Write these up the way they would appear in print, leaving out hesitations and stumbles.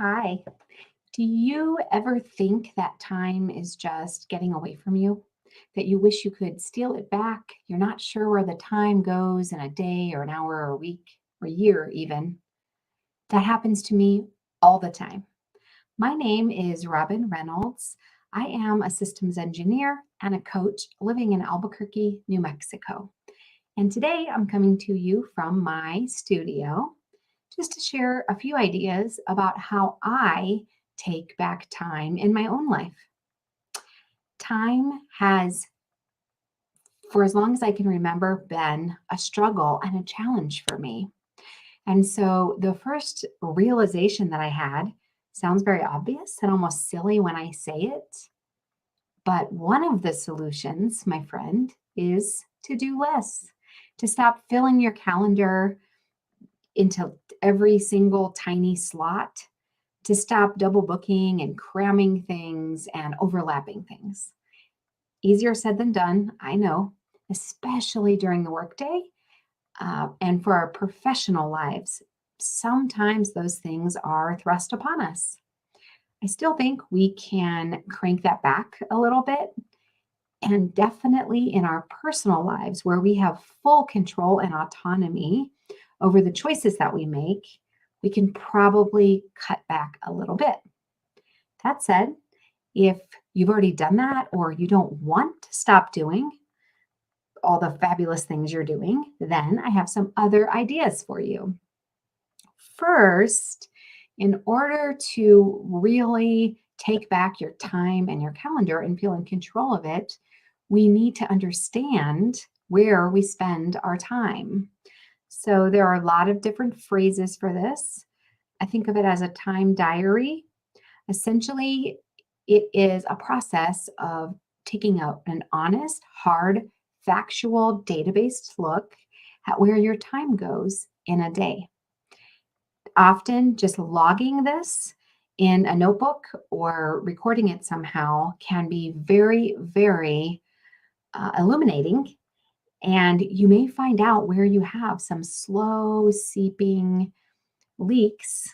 Hi. Do you ever think that time is just getting away from you? That you wish you could steal it back? You're not sure where the time goes in a day or an hour or a week or year, even. That happens to me all the time. My name is Robin Reynolds. I am a systems engineer and a coach living in Albuquerque, New Mexico. And today I'm coming to you from my studio just to share a few ideas about how I take back time in my own life. Time has, for as long as I can remember, been a struggle and a challenge for me. And so the first realization that I had sounds very obvious and almost silly when I say it. But one of the solutions, my friend, is to do less, to stop filling your calendar into every single tiny slot, to stop double booking and cramming things and overlapping things. Easier said than done, I know, especially during the workday and for our professional lives. Sometimes those things are thrust upon us. I still think we can crank that back a little bit. And definitely in our personal lives, where we have full control and autonomy over the choices that we make, we can probably cut back a little bit. That said, if you've already done that or you don't want to stop doing all the fabulous things you're doing, then I have some other ideas for you. First, in order to really take back your time and your calendar and feel in control of it, we need to understand where we spend our time. So, there are a lot of different phrases for this. I think of it as a time diary. Essentially, it is a process of taking out an honest, hard, factual, data-based look at where your time goes in a day. Often, just logging this in a notebook or recording it somehow can be very, very illuminating. And you may find out where you have some slow seeping leaks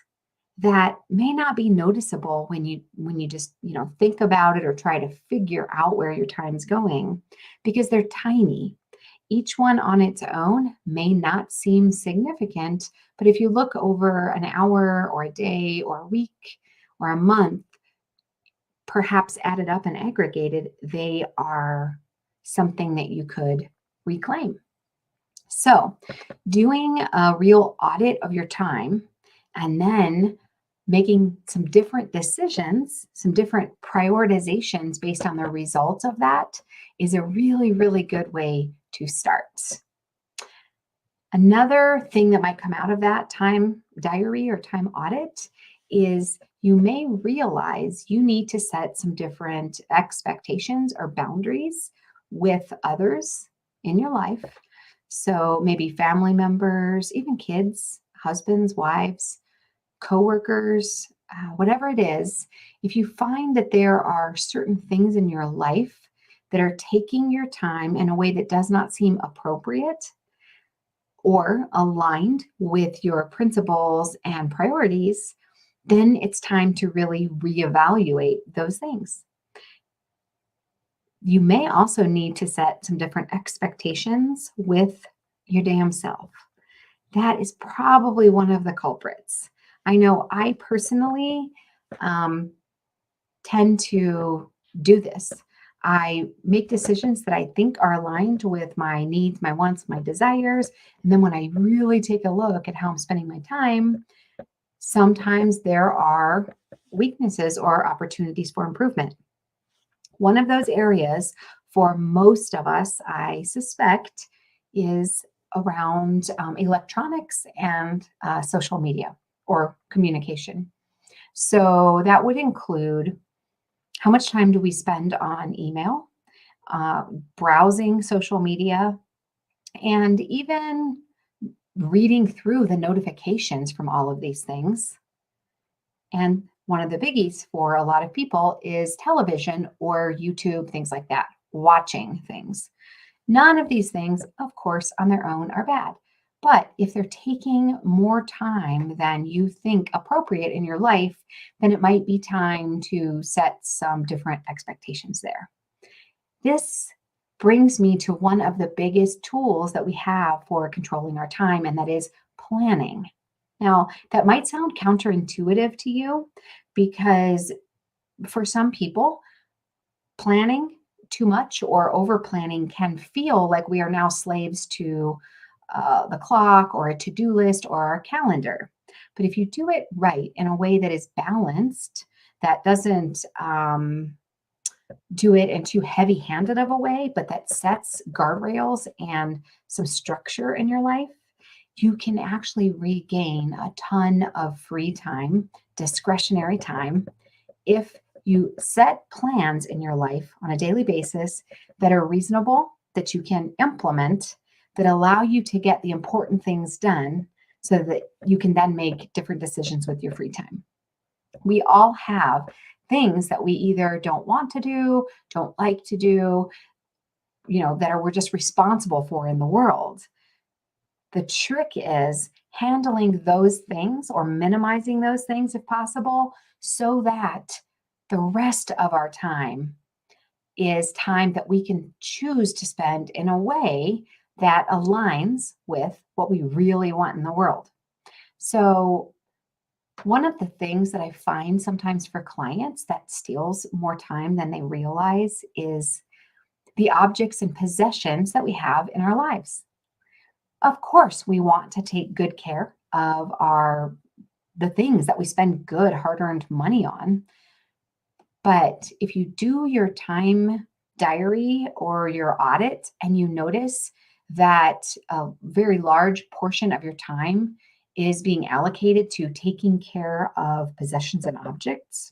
that may not be noticeable when you just think about it or try to figure out where your time's going because they're tiny. Each one on its own may not seem significant, but if you look over an hour or a day or a week or a month, perhaps added up and aggregated, they are something that you could reclaim. So, doing a real audit of your time and then making some different decisions, some different prioritizations based on the results of that is a really, really good way to start. Another thing that might come out of that time diary or time audit is you may realize you need to set some different expectations or boundaries with others in your life. So maybe family members, even kids, husbands, wives, coworkers, whatever it is. If you find that there are certain things in your life that are taking your time in a way that does not seem appropriate or aligned with your principles and priorities, then it's time to really reevaluate those things. You may also need to set some different expectations with your damn self. That is probably one of the culprits. I know I personally um, tend to do this. I make decisions that I think are aligned with my needs, my wants, my desires. And then when I really take a look at how I'm spending my time, sometimes there are weaknesses or opportunities for improvement. One of those areas for most of us, I suspect, is around electronics and social media or communication. So that would include how much time do we spend on email, uh, browsing social media, and even reading through the notifications from all of these things. And one of the biggies for a lot of people is television or YouTube, things like that, watching things. None of these things, of course, on their own are bad. But if they're taking more time than you think appropriate in your life, then it might be time to set some different expectations there. This brings me to one of the biggest tools that we have for controlling our time, and that is planning. Now, that might sound counterintuitive to you because for some people, planning too much or over planning can feel like we are now slaves to the clock or a to do list or our calendar. But if you do it right in a way that is balanced, that doesn't do it in too heavy handed of a way, but that sets guardrails and some structure in your life, you can actually regain a ton of free time, discretionary time, if you set plans in your life on a daily basis that are reasonable, that you can implement, that allow you to get the important things done so that you can then make different decisions with your free time. We all have things that we either don't want to do, don't like to do, that are we're just responsible for in the world. The trick is handling those things or minimizing those things if possible, so that the rest of our time is time that we can choose to spend in a way that aligns with what we really want in the world. So, one of the things that I find sometimes for clients that steals more time than they realize is the objects and possessions that we have in our lives. Of course, we want to take good care of the things that we spend good hard-earned money on. But if you do your time diary or your audit and you notice that a very large portion of your time is being allocated to taking care of possessions and objects,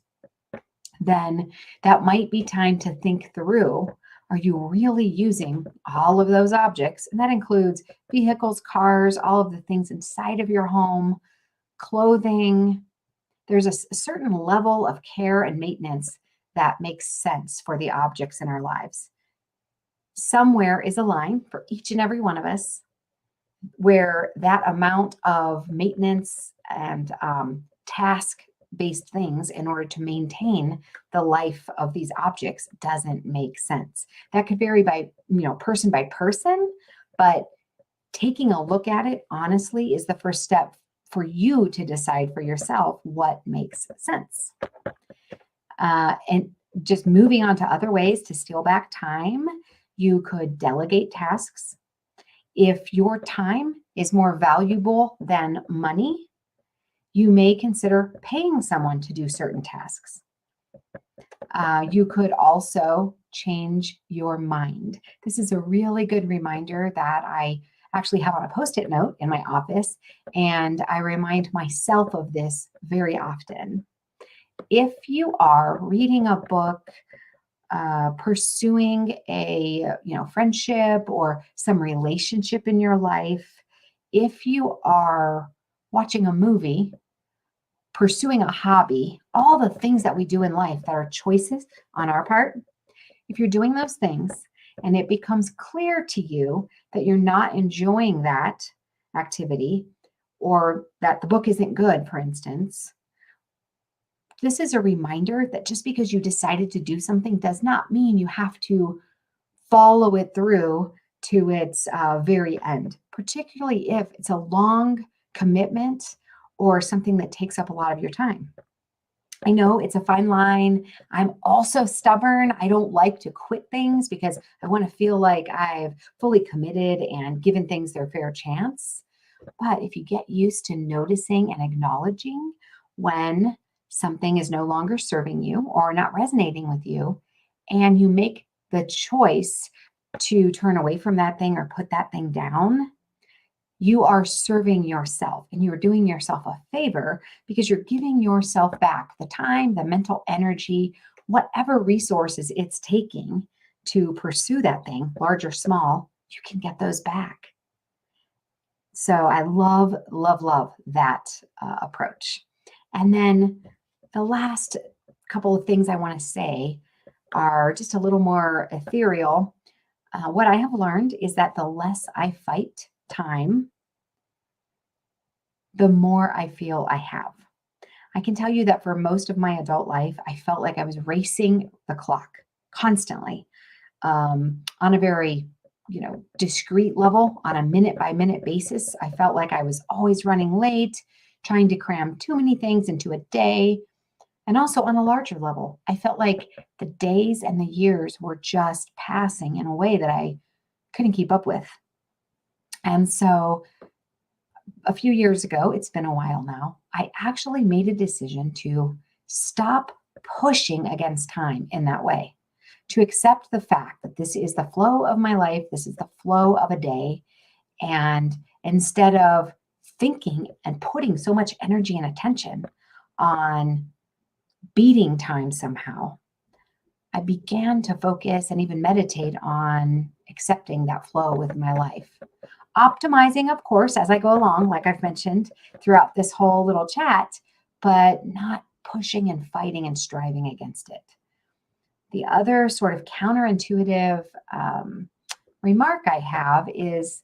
then that might be time to think through, are you really using all of those objects? And that includes vehicles, cars, all of the things inside of your home, clothing. There's a certain level of care and maintenance that makes sense for the objects in our lives. Somewhere is a line for each and every one of us where that amount of maintenance and task based things in order to maintain the life of these objects doesn't make sense. That could vary person by person, but taking a look at it honestly is the first step for you to decide for yourself what makes sense. And just moving on to other ways to steal back time, you could delegate tasks. If your time is more valuable than money, you may consider paying someone to do certain tasks. You could also change your mind. This is a really good reminder that I actually have on a Post-it note in my office, and I remind myself of this very often. If you are reading a book, pursuing a friendship or some relationship in your life, if you are watching a movie, pursuing a hobby, all the things that we do in life that are choices on our part, if you're doing those things and it becomes clear to you that you're not enjoying that activity or that the book isn't good, for instance, this is a reminder that just because you decided to do something does not mean you have to follow it through to its very end, particularly if it's a long commitment or something that takes up a lot of your time. I know it's a fine line. I'm also stubborn. I don't like to quit things because I want to feel like I've fully committed and given things their fair chance. But if you get used to noticing and acknowledging when something is no longer serving you or not resonating with you, and you make the choice to turn away from that thing or put that thing down, you are serving yourself and you're doing yourself a favor because you're giving yourself back the time, the mental energy, whatever resources it's taking to pursue that thing, large or small, you can get those back. So I love, love, love that approach. And then the last couple of things I want to say are just a little more ethereal. What I have learned is that the less I fight time, the more I feel I have. I can tell you that for most of my adult life, I felt like I was racing the clock constantly, on a very, discrete level, on a minute by minute basis. I felt like I was always running late, trying to cram too many things into a day. And also on a larger level, I felt like the days and the years were just passing in a way that I couldn't keep up with. And so a few years ago, it's been a while now, I actually made a decision to stop pushing against time in that way, to accept the fact that this is the flow of my life, this is the flow of a day. And instead of thinking and putting so much energy and attention on beating time somehow, I began to focus and even meditate on accepting that flow with my life. Optimizing, of course, as I go along, like I've mentioned throughout this whole little chat, but not pushing and fighting and striving against it. The other sort of counterintuitive remark I have is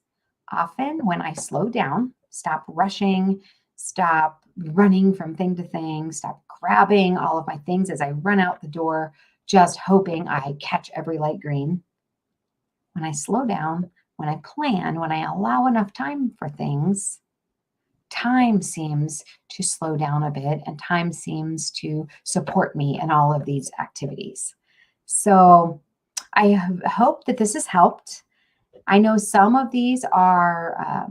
often when I slow down, stop rushing, stop running from thing to thing, stop grabbing all of my things as I run out the door, just hoping I catch every light green. When I slow down, when I plan, when I allow enough time for things, time seems to slow down a bit and time seems to support me in all of these activities. So hope that this has helped. I know some of these are,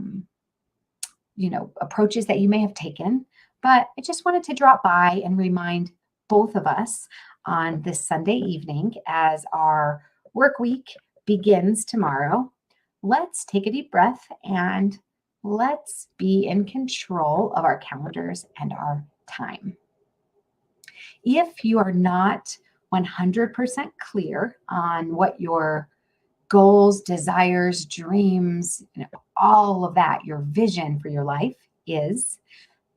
approaches that you may have taken, but I just wanted to drop by and remind both of us on this Sunday evening as our work week begins tomorrow. Let's take a deep breath and let's be in control of our calendars and our time. If you are not 100% clear on what your goals, desires, dreams, all of that, your vision for your life is,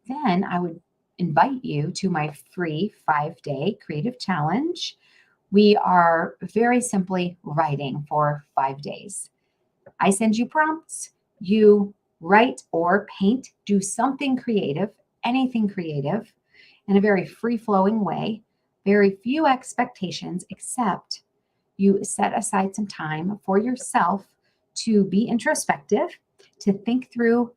then I would invite you to my free 5-day creative challenge. We are very simply writing for 5 days. I send you prompts, you write or paint, do something creative, anything creative, in a very free flowing way, very few expectations, except you set aside some time for yourself to be introspective, to think through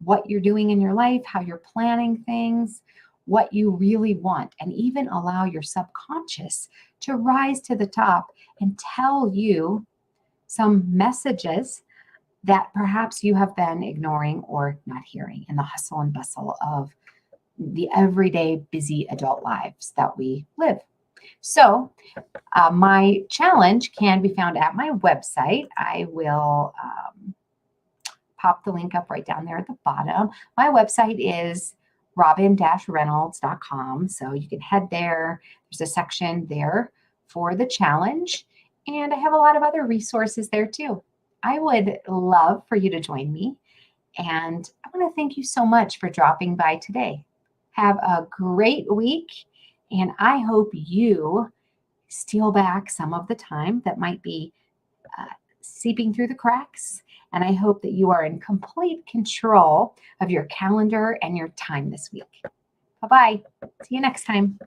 what you're doing in your life, how you're planning things, what you really want, and even allow your subconscious to rise to the top and tell you some messages that perhaps you have been ignoring or not hearing in the hustle and bustle of the everyday busy adult lives that we live. So, my challenge can be found at my website. I will pop the link up right down there at the bottom. My website is robin-reynolds.com. So you can head there. There's a section there for the challenge. And I have a lot of other resources there too. I would love for you to join me. And I want to thank you so much for dropping by today. Have a great week. And I hope you steal back some of the time that might be seeping through the cracks. And I hope that you are in complete control of your calendar and your time this week. Bye-bye. See you next time.